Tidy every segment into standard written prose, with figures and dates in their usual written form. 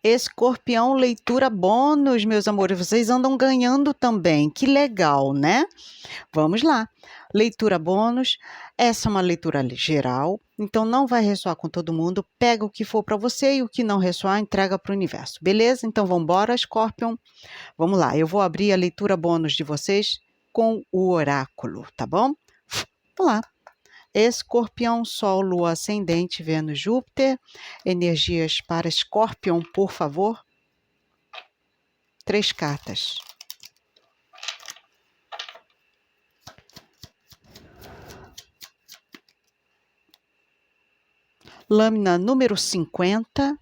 Escorpião, leitura bônus, meus amores. Vocês andam ganhando também. Que legal, né? Vamos lá. Leitura bônus. Essa é uma leitura geral, então não vai ressoar com todo mundo. Pega o que for para você e o que não ressoar, entrega para o universo. Beleza? Então vamos embora, Scorpion. Vamos lá. Eu vou abrir a leitura bônus de vocês com o oráculo, tá bom? Vamos lá. Escorpião, Sol, Lua, Ascendente, Vênus, Júpiter. Energias para Escorpião, por favor. 3 cartas. Lâmina número 50.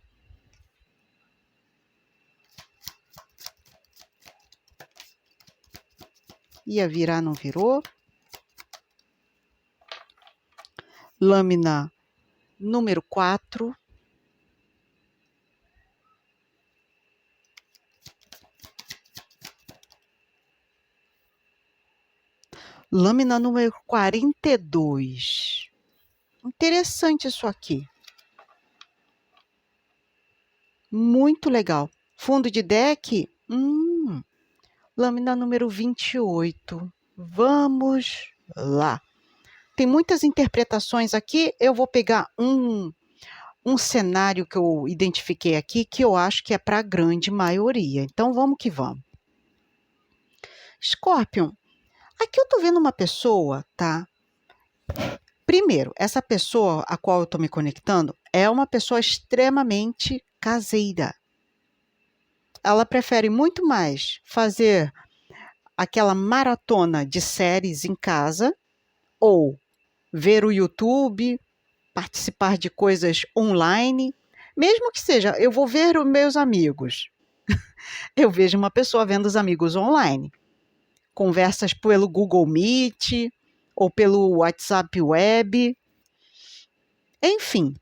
Ia virar, não virou. Lâmina número 4. Lâmina número 42. Interessante isso aqui. Muito legal. Fundo de deck. Lâmina número 28. Vamos lá. Tem muitas interpretações aqui. Eu vou pegar um cenário que eu identifiquei aqui, que eu acho que é para a grande maioria. Então, vamos que vamos. Scorpion, aqui eu estou vendo uma pessoa, tá? Primeiro, essa pessoa a qual eu estou me conectando é uma pessoa extremamente caseira. Ela prefere muito mais fazer aquela maratona de séries em casa ou ver o YouTube, participar de coisas online, mesmo que seja, eu vou ver os meus amigos. Eu vejo uma pessoa vendo os amigos online. Conversas pelo Google Meet ou pelo WhatsApp Web. Enfim,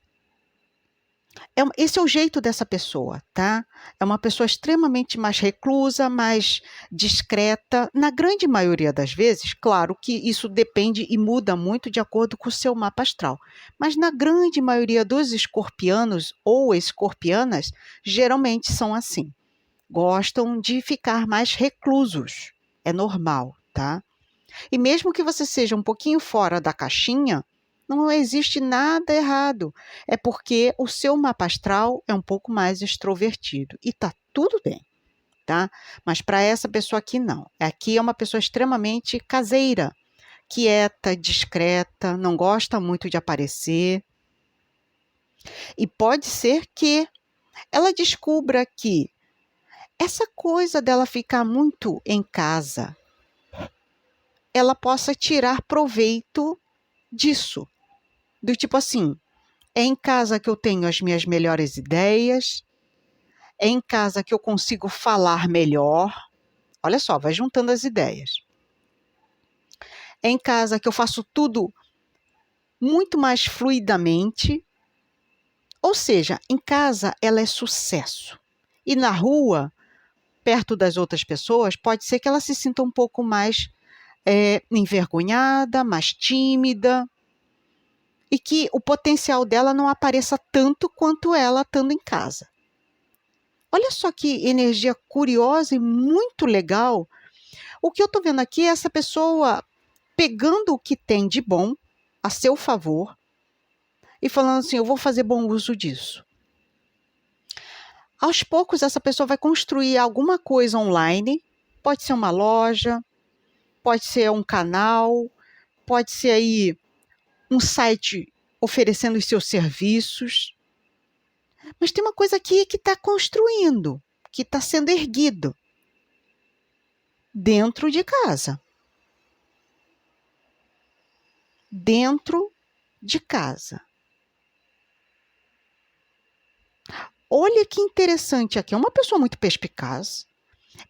esse é o jeito dessa pessoa, tá? É uma pessoa extremamente mais reclusa, mais discreta. Na grande maioria das vezes, claro que isso depende e muda muito de acordo com o seu mapa astral. Mas na grande maioria dos escorpianos ou escorpianas, geralmente são assim. Gostam de ficar mais reclusos. É normal, tá? E mesmo que você seja um pouquinho fora da caixinha, não existe nada errado. É porque o seu mapa astral é um pouco mais extrovertido. E tá tudo bem, tá? Mas para essa pessoa aqui, não. Aqui é uma pessoa extremamente caseira, quieta, discreta, não gosta muito de aparecer. E pode ser que ela descubra que essa coisa dela ficar muito em casa, ela possa tirar proveito disso. Do tipo assim, é em casa que eu tenho as minhas melhores ideias, é em casa que eu consigo falar melhor. Olha só, vai juntando as ideias. É em casa que eu faço tudo muito mais fluidamente. Ou seja, em casa ela é sucesso. E na rua, perto das outras pessoas, pode ser que ela se sinta um pouco mais envergonhada, mais tímida. E que o potencial dela não apareça tanto quanto ela estando em casa. Olha só que energia curiosa e muito legal. O que eu estou vendo aqui é essa pessoa pegando o que tem de bom a seu favor e falando assim, eu vou fazer bom uso disso. Aos poucos, essa pessoa vai construir alguma coisa online, pode ser uma loja, pode ser um canal, pode ser aí um site oferecendo os seus serviços. Mas tem uma coisa aqui que está construindo, que está sendo erguido dentro de casa. Dentro de casa. Olha que interessante aqui, é uma pessoa muito perspicaz.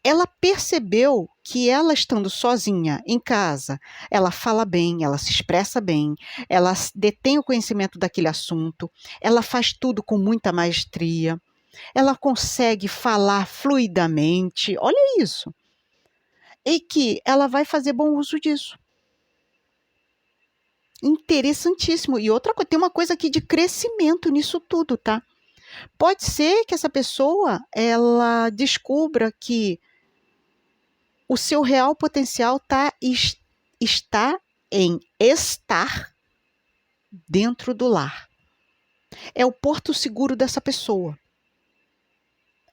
Ela percebeu que ela estando sozinha em casa, ela fala bem, ela se expressa bem, ela detém o conhecimento daquele assunto, ela faz tudo com muita maestria, ela consegue falar fluidamente, olha isso. E que ela vai fazer bom uso disso. Interessantíssimo. E outra coisa, tem uma coisa aqui de crescimento nisso tudo, tá? Pode ser que essa pessoa, ela descubra que o seu real potencial está em estar dentro do lar. É o porto seguro dessa pessoa.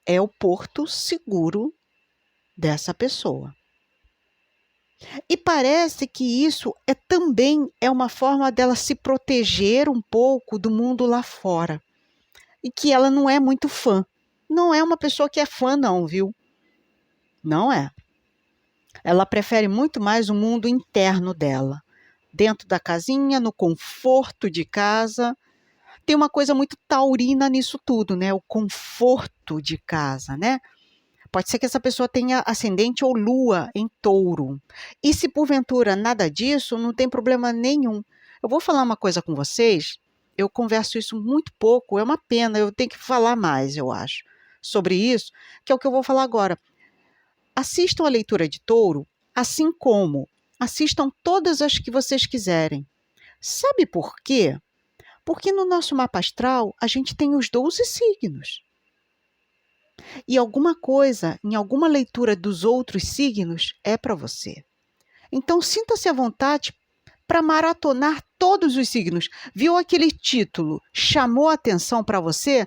É o porto seguro dessa pessoa. E parece que isso também é uma forma dela se proteger um pouco do mundo lá fora. E que ela não é muito fã. Não é uma pessoa que é fã não, viu? Não é. Ela prefere muito mais o mundo interno dela. Dentro da casinha, no conforto de casa. Tem uma coisa muito taurina nisso tudo, né? O conforto de casa, né? Pode ser que essa pessoa tenha ascendente ou lua em touro. E se porventura nada disso, não tem problema nenhum. Eu vou falar uma coisa com vocês, eu converso isso muito pouco, é uma pena, eu tenho que falar mais, eu acho, sobre isso, que é o que eu vou falar agora. Assistam a leitura de touro, assim como assistam todas as que vocês quiserem. Sabe por quê? Porque no nosso mapa astral, a gente tem os 12 signos. E alguma coisa, em alguma leitura dos outros signos, é para você. Então, sinta-se à vontade para maratonar todos os signos. Viu aquele título? Chamou a atenção para você?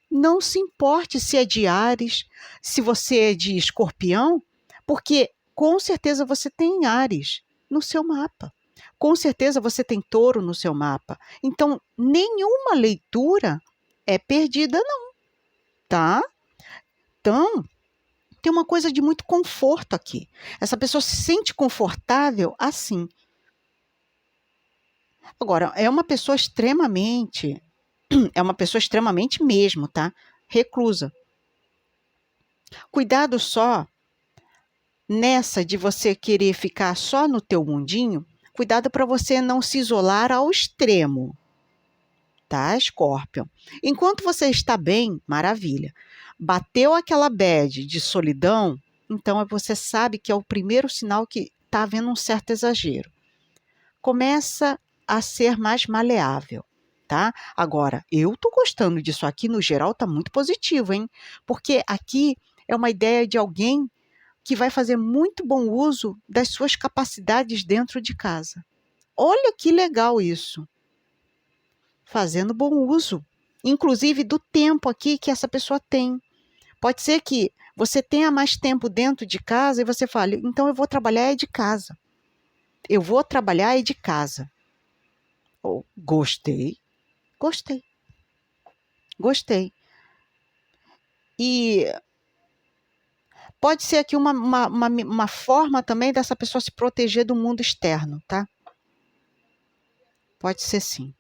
Não se importe se é de Áries, se você é de Escorpião, porque com certeza você tem Áries no seu mapa. Com certeza você tem Touro no seu mapa. Então, nenhuma leitura é perdida, não, tá? Então, tem uma coisa de muito conforto aqui. Essa pessoa se sente confortável assim. Agora, é uma pessoa extremamente mesmo, tá? Reclusa. Cuidado só nessa de você querer ficar só no teu mundinho, cuidado para você não se isolar ao extremo, tá, Escorpião? Enquanto você está bem, maravilha. Bateu aquela bad de solidão, então você sabe que é o primeiro sinal que está havendo um certo exagero. Começa a ser mais maleável, tá? Agora, eu tô gostando disso aqui, no geral, tá muito positivo, hein? Porque aqui é uma ideia de alguém que vai fazer muito bom uso das suas capacidades dentro de casa. Olha que legal isso. Fazendo bom uso, inclusive do tempo aqui que essa pessoa tem. Pode ser que você tenha mais tempo dentro de casa e você fale, então eu vou trabalhar de casa. Eu vou trabalhar de casa. Oh, gostei, gostei, gostei. E pode ser aqui uma forma também dessa pessoa se proteger do mundo externo, tá? Pode ser sim.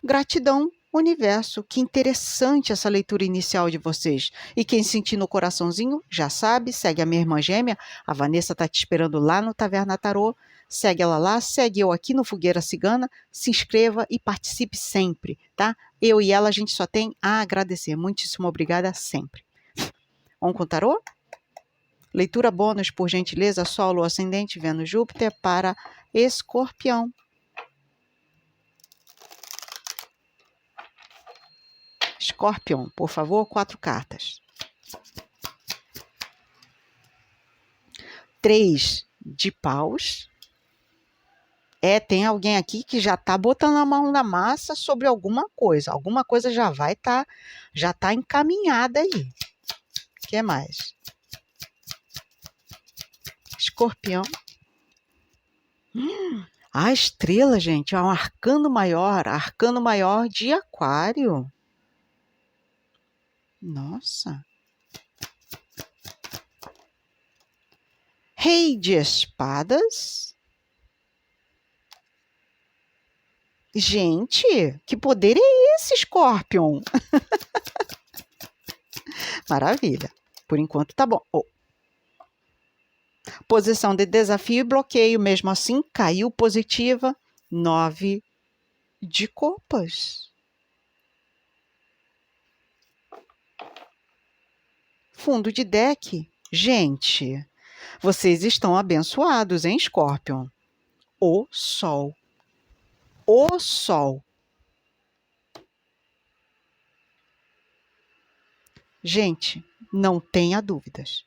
Gratidão, universo. Que interessante essa leitura inicial de vocês. E quem sentir no coraçãozinho, já sabe, segue a minha irmã gêmea. A Vanessa está te esperando lá no Taverna Tarô. Segue ela lá, segue eu aqui no Fogueira Cigana. Se inscreva e participe sempre, tá? Eu e ela, a gente só tem a agradecer. Muitíssimo obrigada sempre. Vamos com o tarô? Leitura bônus, por gentileza, Sol, Ascendente, Vênus, Júpiter para Escorpião. Escorpião, por favor, 4 cartas. 3 de paus. Tem alguém aqui que já está botando a mão na massa sobre alguma coisa. Alguma coisa já tá encaminhada aí. O que mais? Escorpião. A estrela, gente, é um arcano maior de Aquário. Nossa. Rei de espadas. Gente, que poder é esse, Scorpion? Maravilha. Por enquanto tá bom. Oh. Posição de desafio e bloqueio. Mesmo assim, caiu positiva. 9 de copas. Fundo de deck. Gente, vocês estão abençoados, hein, Scorpion? O Sol. O Sol. Gente, não tenha dúvidas.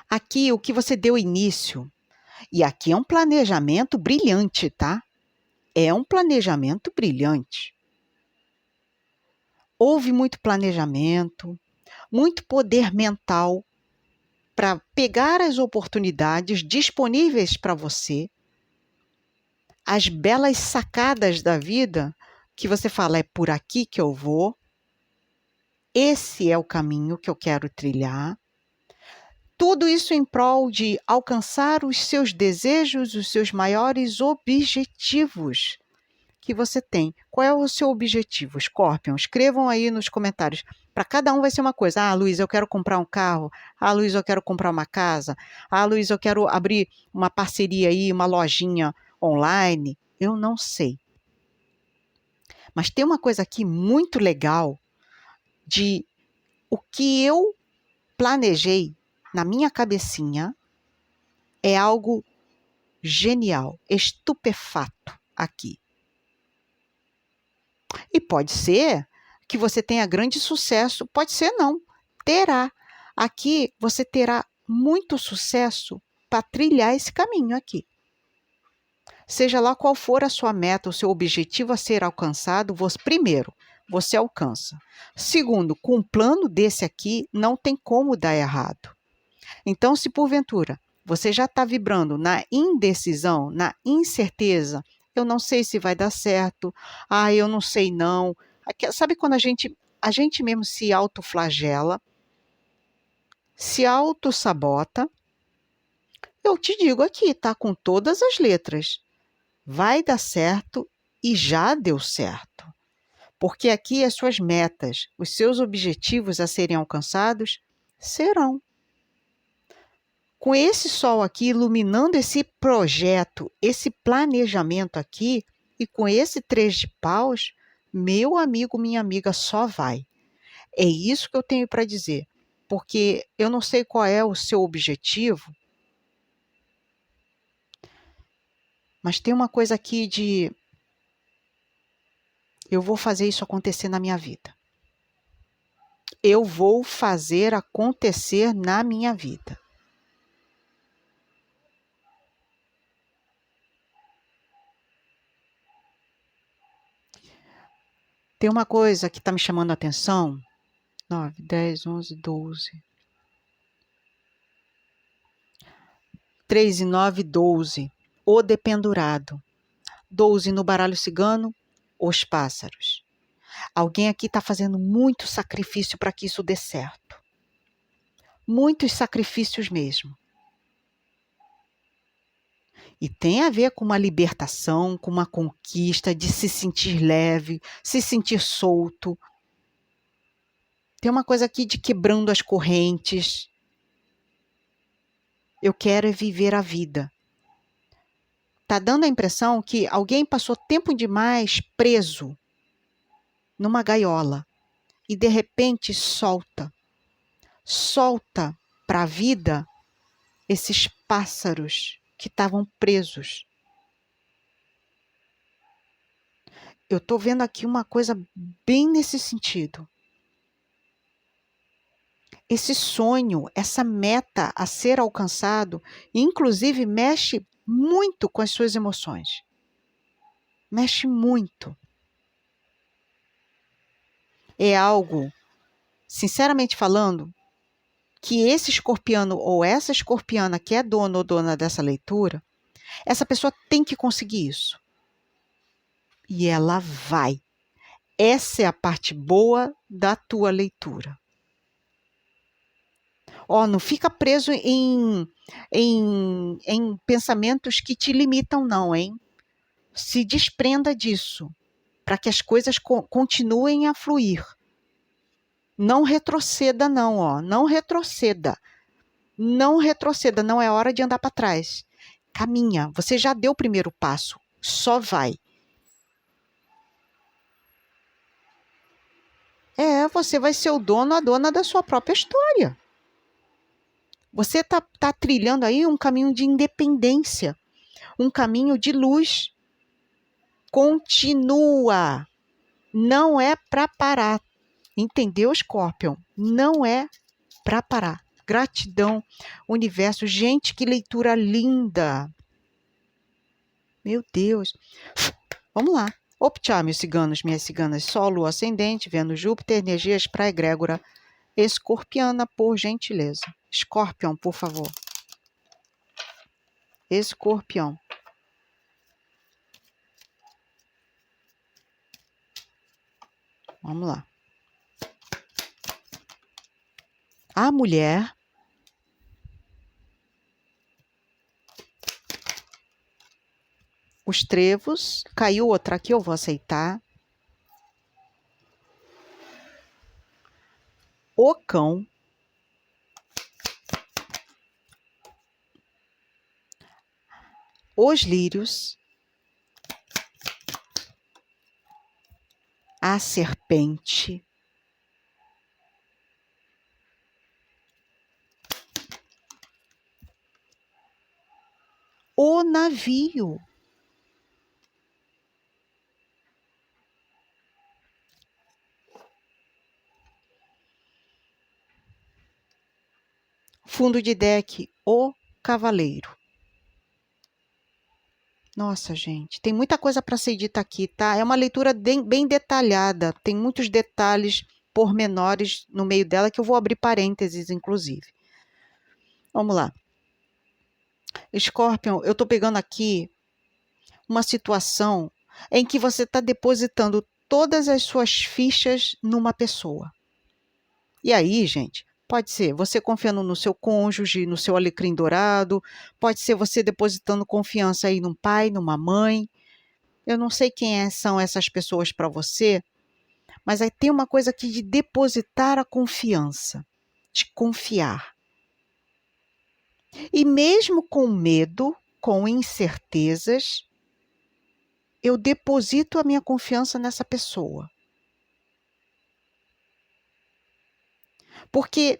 Aqui, o que você deu início, e aqui é um planejamento brilhante, tá? É um planejamento brilhante. Houve muito planejamento, muito poder mental para pegar as oportunidades disponíveis para você, as belas sacadas da vida que você fala, é por aqui que eu vou, esse é o caminho que eu quero trilhar. Tudo isso em prol de alcançar os seus desejos, os seus maiores objetivos que você tem. Qual é o seu objetivo, Scorpion? Escrevam aí nos comentários. Para cada um vai ser uma coisa. Ah, Luiz, eu quero comprar um carro. Ah, Luiz, eu quero comprar uma casa. Ah, Luiz, eu quero abrir uma parceria aí, uma lojinha online. Eu não sei. Mas tem uma coisa aqui muito legal de o que eu planejei na minha cabecinha é algo genial, estupefato aqui. E pode ser que você tenha grande sucesso, pode ser não, terá. Aqui você terá muito sucesso para trilhar esse caminho aqui. Seja lá qual for a sua meta, o seu objetivo a ser alcançado, primeiro, você alcança. Segundo, com um plano desse aqui, não tem como dar errado. Então, se porventura você já está vibrando na indecisão, na incerteza, eu não sei se vai dar certo, eu não sei não. Sabe quando a gente mesmo se autoflagela, se autossabota? Eu te digo aqui, tá? Com todas as letras. Vai dar certo e já deu certo. Porque aqui as suas metas, os seus objetivos a serem alcançados serão. Com esse sol aqui iluminando esse projeto, esse planejamento aqui, e com esse 3 de paus, meu amigo, minha amiga, só vai. É isso que eu tenho para dizer, porque eu não sei qual é o seu objetivo, mas tem uma coisa aqui de eu vou fazer isso acontecer na minha vida. Eu vou fazer acontecer na minha vida. Tem uma coisa que está me chamando a atenção. 9, 10, 11, 12. 3 e 9, 12. O dependurado. 12 no baralho cigano, os pássaros. Alguém aqui está fazendo muito sacrifício para que isso dê certo. Muitos sacrifícios mesmo. E tem a ver com uma libertação, com uma conquista, de se sentir leve, se sentir solto. Tem uma coisa aqui de quebrando as correntes. Eu quero é viver a vida. Está dando a impressão que alguém passou tempo demais preso numa gaiola e de repente solta para a vida esses pássaros que estavam presos. Eu estou vendo aqui uma coisa bem nesse sentido. Esse sonho, essa meta a ser alcançado, inclusive mexe muito com as suas emoções. Mexe muito. É algo, sinceramente falando, que esse escorpiano ou essa escorpiana que é dono ou dona dessa leitura, essa pessoa tem que conseguir isso. E ela vai. Essa é a parte boa da tua leitura. Não fica preso em pensamentos que te limitam, não, hein? Se desprenda disso, para que as coisas continuem a fluir. Não retroceda, não, não retroceda. Não retroceda, não é hora de andar para trás. Caminha, você já deu o primeiro passo, só vai. Você vai ser o dono, a dona da sua própria história. Você está trilhando aí um caminho de independência, um caminho de luz. Continua. Não é para parar. Entendeu, Scorpion? Não é para parar. Gratidão, universo. Gente, que leitura linda. Meu Deus. Vamos lá. Optá, meus ciganos, minhas ciganas. Sol, Lua, Ascendente, Vênus, Júpiter, energias para egrégora escorpiana, por gentileza. Scorpion, por favor. Escorpião. Vamos lá. A mulher os trevos, caiu outra aqui, eu vou aceitar. O cão. Os lírios. A serpente. O navio. Fundo de deck, o cavaleiro. Nossa, gente, tem muita coisa para ser dita aqui, tá? É uma leitura bem detalhada, tem muitos detalhes pormenores no meio dela que eu vou abrir parênteses, inclusive. Vamos lá. Scorpion, eu tô pegando aqui uma situação em que você está depositando todas as suas fichas numa pessoa. E aí, gente, pode ser você confiando no seu cônjuge, no seu alecrim dourado, pode ser você depositando confiança aí num pai, numa mãe. Eu não sei quem são essas pessoas para você, mas aí tem uma coisa aqui de depositar a confiança, de confiar. E mesmo com medo, com incertezas, eu deposito a minha confiança nessa pessoa. Porque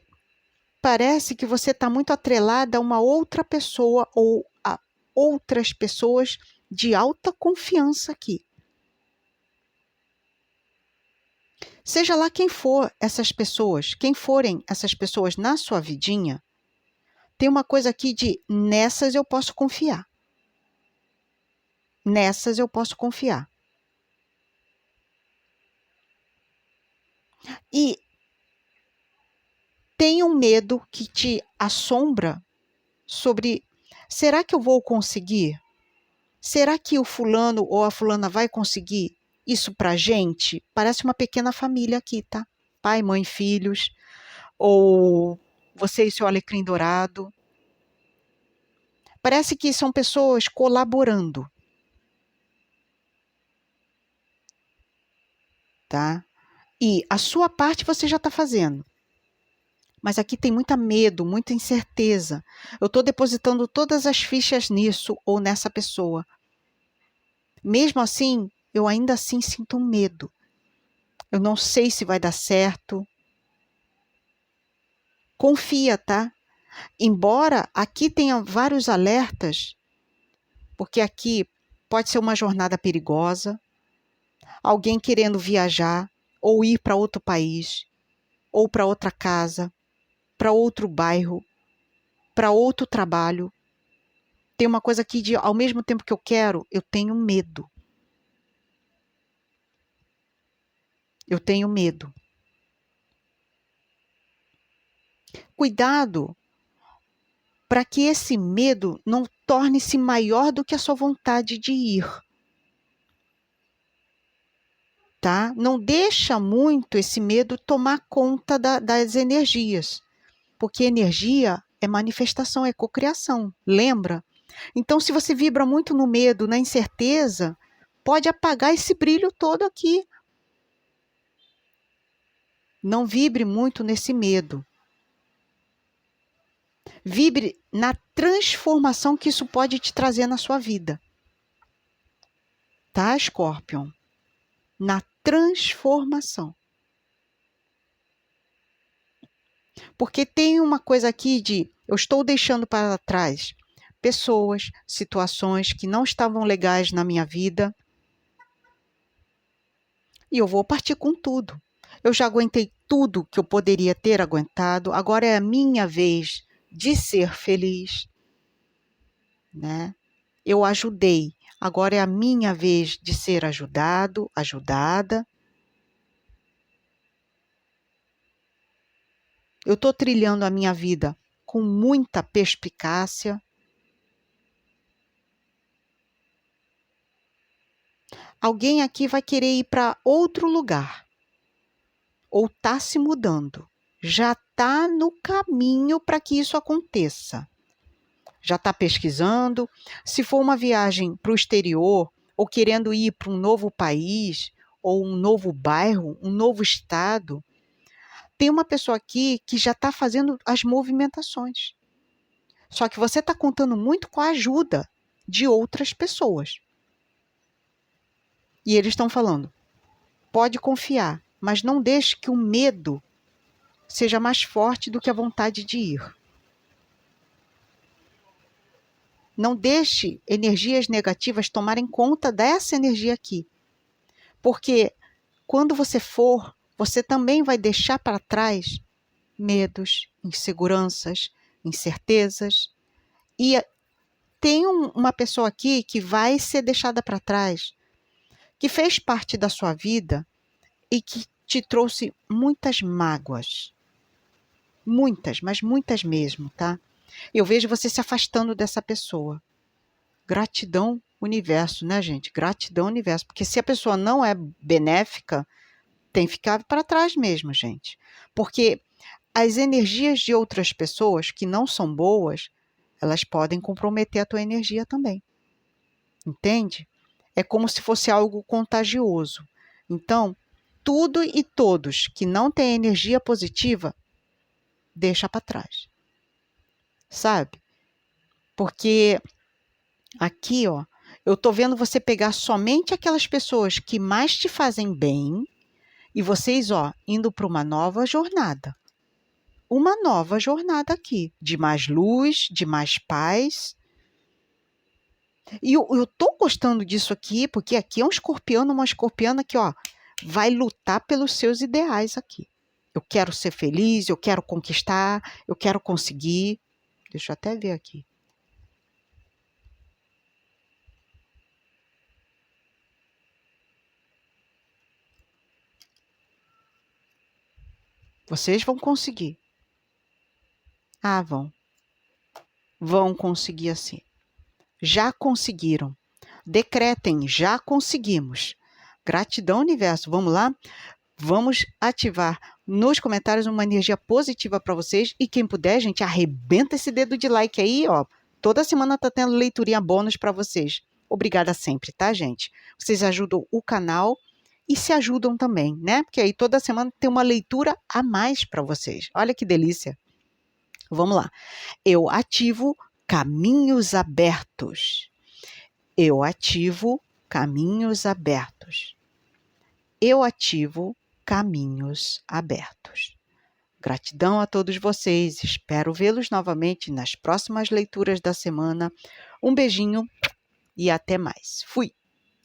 parece que você está muito atrelada a uma outra pessoa ou a outras pessoas de alta confiança aqui. Seja lá quem for essas pessoas, quem forem essas pessoas na sua vidinha, tem uma coisa aqui de nessas eu posso confiar. Nessas eu posso confiar. E tem um medo que te assombra sobre, será que eu vou conseguir? Será que o fulano ou a fulana vai conseguir isso pra gente? Parece uma pequena família aqui, tá? Pai, mãe, filhos, ou você e seu alecrim dourado. Parece que são pessoas colaborando, tá? E a sua parte você já está fazendo. Mas aqui tem muito medo, muita incerteza. Eu estou depositando todas as fichas nisso ou nessa pessoa. Mesmo assim, eu ainda assim sinto medo. Eu não sei se vai dar certo. Confia, tá? Embora aqui tenha vários alertas, porque aqui pode ser uma jornada perigosa, alguém querendo viajar ou ir para outro país, ou para outra casa, para outro bairro, para outro trabalho. Tem uma coisa aqui de, ao mesmo tempo que eu quero, eu tenho medo. Eu tenho medo. Cuidado para que esse medo não torne-se maior do que a sua vontade de ir. Tá? Não deixa muito esse medo tomar conta das energias, porque energia é manifestação, é cocriação, lembra? Então, se você vibra muito no medo, na incerteza, pode apagar esse brilho todo aqui. Não vibre muito nesse medo. Vibre na transformação que isso pode te trazer na sua vida. Tá, Scorpion? Na transformação. Porque tem uma coisa aqui de eu estou deixando para trás pessoas, situações que não estavam legais na minha vida e eu vou partir com tudo. Eu já aguentei tudo que eu poderia ter aguentado, agora é a minha vez de ser feliz, né? Eu ajudei, agora é a minha vez de ser ajudado, ajudada. Eu estou trilhando a minha vida com muita perspicácia. Alguém aqui vai querer ir para outro lugar, ou está se mudando, já está no caminho para que isso aconteça. Já está pesquisando. Se for uma viagem para o exterior, ou querendo ir para um novo país, ou um novo bairro, um novo estado, tem uma pessoa aqui que já está fazendo as movimentações. Só que você está contando muito com a ajuda de outras pessoas. E eles estão falando, pode confiar, mas não deixe que o medo seja mais forte do que a vontade de ir. Não deixe energias negativas tomarem conta dessa energia aqui. Porque quando você for, você também vai deixar para trás medos, inseguranças, incertezas. E tem uma pessoa aqui que vai ser deixada para trás, que fez parte da sua vida e que te trouxe muitas mágoas. Muitas, mas muitas mesmo, tá? Eu vejo você se afastando dessa pessoa. Gratidão, universo, né, gente? Gratidão, universo. Porque se a pessoa não é benéfica, tem que ficar para trás mesmo, gente. Porque as energias de outras pessoas que não são boas, elas podem comprometer a tua energia também. Entende? É como se fosse algo contagioso. Então, tudo e todos que não têm energia positiva, deixa para trás. Sabe? Porque aqui, ó, eu tô vendo você pegar somente aquelas pessoas que mais te fazem bem e vocês, ó, indo para uma nova jornada. Uma nova jornada aqui, de mais luz, de mais paz. E eu tô gostando disso aqui, porque aqui é um escorpião, uma escorpiana que, ó, vai lutar pelos seus ideais aqui. Eu quero ser feliz, eu quero conquistar, eu quero conseguir. Deixa eu até ver aqui. Vocês vão conseguir. Ah, vão. Vão conseguir assim. Já conseguiram. Decretem, já conseguimos. Gratidão, universo. Vamos lá? Vamos ativar nos comentários uma energia positiva para vocês. E quem puder, gente, arrebenta esse dedo de like aí, ó. Toda semana tá tendo leiturinha bônus para vocês. Obrigada sempre, tá, gente? Vocês ajudam o canal e se ajudam também, né? Porque aí toda semana tem uma leitura a mais para vocês. Olha que delícia. Vamos lá. Eu ativo caminhos abertos. Eu ativo caminhos abertos. Eu ativo caminhos abertos. Gratidão a todos vocês. Espero vê-los novamente nas próximas leituras da semana. Um beijinho e até mais. Fui!